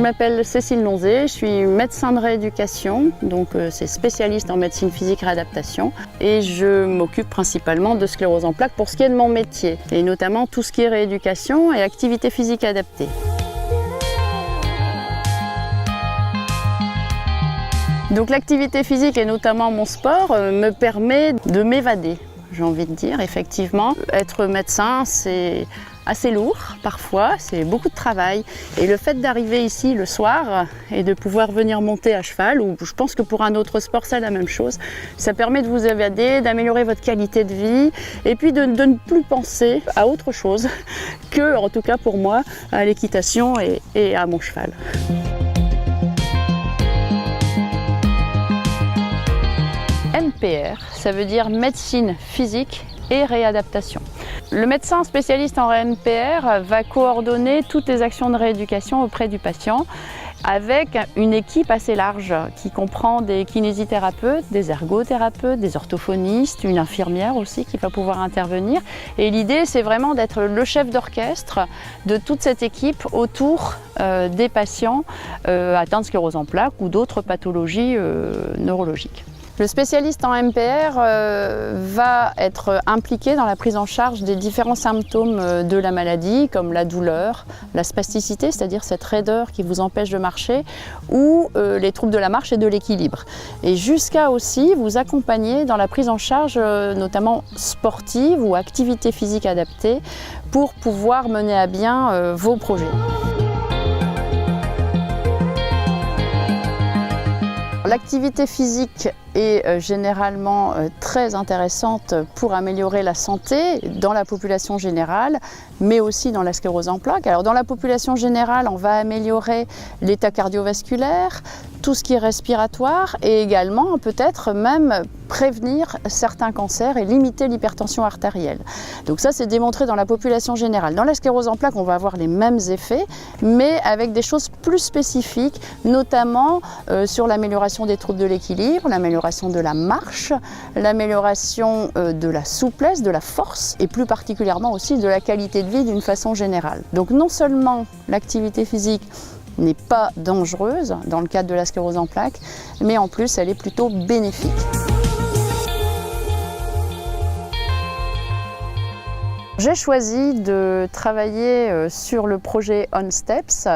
m'appelle Cécile Nonzé, je suis médecin de rééducation, donc c'est spécialiste en médecine physique et réadaptation, et je m'occupe principalement de sclérose en plaques pour ce qui est de mon métier, et notamment tout ce qui est rééducation et activité physique adaptée. Donc l'activité physique et notamment mon sport me permet de m'évader, j'ai envie de dire, effectivement. Être médecin, c'est assez lourd parfois, c'est beaucoup de travail. Et le fait d'arriver ici le soir et de pouvoir venir monter à cheval, ou je pense que pour un autre sport c'est la même chose, ça permet de vous évader, d'améliorer votre qualité de vie et puis de ne plus penser à autre chose que, en tout cas pour moi, à l'équitation et à mon cheval. MPR, ça veut dire médecine physique et réadaptation. Le médecin spécialiste en MPR va coordonner toutes les actions de rééducation auprès du patient avec une équipe assez large qui comprend des kinésithérapeutes, des ergothérapeutes, des orthophonistes, une infirmière aussi qui va pouvoir intervenir. Et l'idée, c'est vraiment d'être le chef d'orchestre de toute cette équipe autour des patients atteints de sclérose en plaques ou d'autres pathologies neurologiques. Le spécialiste en MPR va être impliqué dans la prise en charge des différents symptômes de la maladie, comme la douleur, la spasticité, c'est-à-dire cette raideur qui vous empêche de marcher, ou les troubles de la marche et de l'équilibre. Et jusqu'à aussi vous accompagner dans la prise en charge notamment sportive ou activité physique adaptée pour pouvoir mener à bien vos projets. L'activité physique est généralement très intéressante pour améliorer la santé dans la population générale, mais aussi dans la sclérose en plaques. Alors dans la population générale, on va améliorer l'état cardiovasculaire, tout ce qui est respiratoire et également peut-être même prévenir certains cancers et limiter l'hypertension artérielle. Donc ça, c'est démontré dans la population générale. Dans la sclérose en plaques, on va avoir les mêmes effets, mais avec des choses plus spécifiques, notamment sur l'amélioration des troubles de l'équilibre, l'amélioration de la marche, l'amélioration de la souplesse, de la force et plus particulièrement aussi de la qualité de vie d'une façon générale. Donc non seulement l'activité physique n'est pas dangereuse dans le cadre de la sclérose en plaques, mais en plus elle est plutôt bénéfique. J'ai choisi de travailler sur le projet OnSteps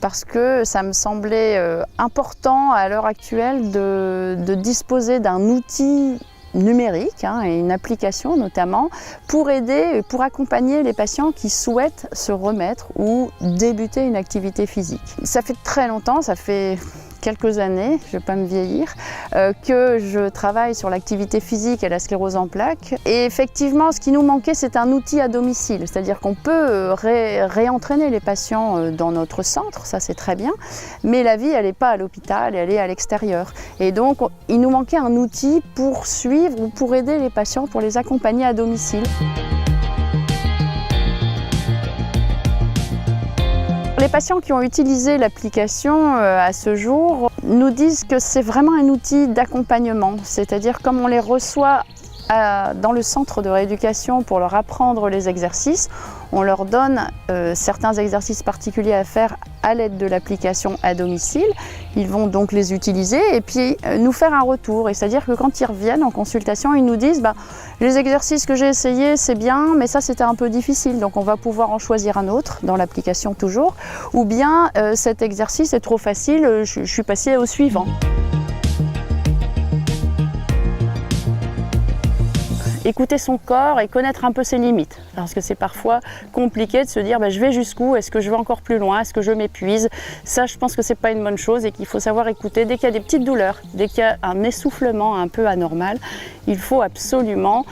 parce que ça me semblait important à l'heure actuelle de disposer d'un outil numérique et une application notamment pour aider, pour accompagner les patients qui souhaitent se remettre ou débuter une activité physique. Ça fait très longtemps, ça fait quelques années, je ne vais pas me vieillir, que je travaille sur l'activité physique et la sclérose en plaques. Et effectivement, ce qui nous manquait, c'est un outil à domicile, c'est-à-dire qu'on peut réentraîner les patients dans notre centre, ça c'est très bien, mais la vie, elle n'est pas à l'hôpital, elle est à l'extérieur. Et donc, il nous manquait un outil pour suivre ou pour aider les patients, pour les accompagner à domicile. Les patients qui ont utilisé l'application à ce jour nous disent que c'est vraiment un outil d'accompagnement, c'est-à-dire comme on les reçoit dans le centre de rééducation pour leur apprendre les exercices, on leur donne certains exercices particuliers à faire à l'aide de l'application à domicile. Ils vont donc les utiliser et puis nous faire un retour. Et c'est-à-dire que quand ils reviennent en consultation, ils nous disent les exercices que j'ai essayés, c'est bien, mais ça c'était un peu difficile. Donc on va pouvoir en choisir un autre dans l'application toujours. Ou bien cet exercice est trop facile, je suis passé au suivant. Écouter son corps et connaître un peu ses limites, parce que c'est parfois compliqué de se dire je vais jusqu'où, est-ce que je vais encore plus loin, est-ce que je m'épuise. Ça, je pense que c'est pas une bonne chose et qu'il faut savoir écouter. Dès qu'il y a des petites douleurs, dès qu'il y a un essoufflement un peu anormal, il faut absolument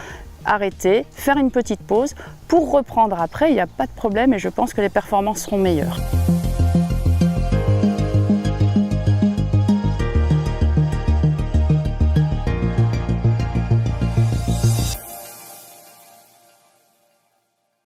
arrêter, faire une petite pause pour reprendre après, il n'y a pas de problème et je pense que les performances seront meilleures.